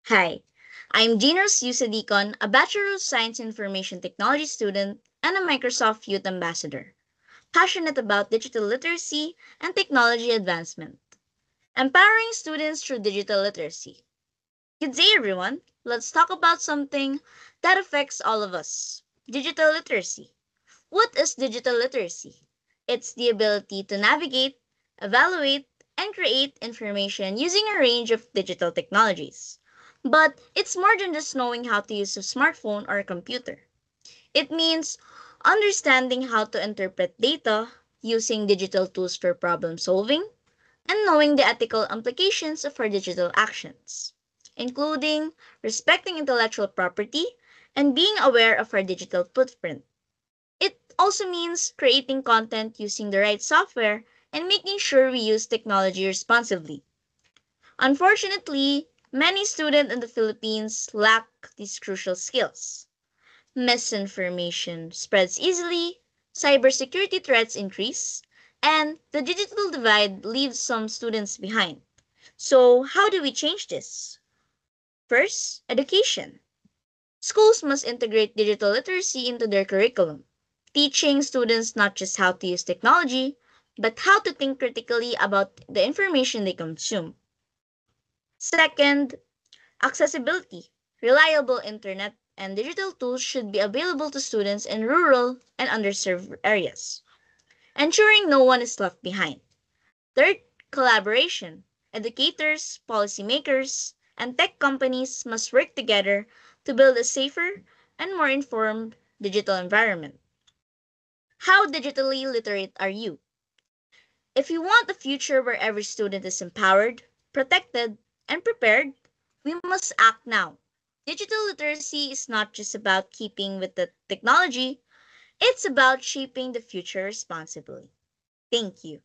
Hi, I'm Dinos Yusadikon, a Bachelor of Science Information Technology student and a Microsoft Youth Ambassador, passionate about digital literacy and technology advancement, empowering students through digital literacy. Good day, everyone. Let's talk about something that affects all of us digital literacy. What is digital literacy? It's the ability to navigate, evaluate, and create information using a range of digital technologies. But it's more than just knowing how to use a smartphone or a computer. It means understanding how to interpret data, using digital tools for problem solving, and knowing the ethical implications of our digital actions, including respecting intellectual property and being aware of our digital footprint. It also means creating content using the right software and making sure we use technology responsibly. Unfortunately, many students in the Philippines lack these crucial skills. Misinformation spreads easily, cybersecurity threats increase, and the digital divide leaves some students behind. So, how do we change this? First, education. Schools must integrate digital literacy into their curriculum, teaching students not just how to use technology, but how to think critically about the information they consume. Second, accessibility. Reliable internet and digital tools should be available to students in rural and underserved areas, ensuring no one is left behind. Third, collaboration. Educators, policymakers, and tech companies must work together to build a safer and more informed digital environment. How digitally literate are you? If you want a future where every student is empowered, protected, and prepared, we must act now. Digital literacy is not just about keeping with the technology, it's about shaping the future responsibly. Thank you.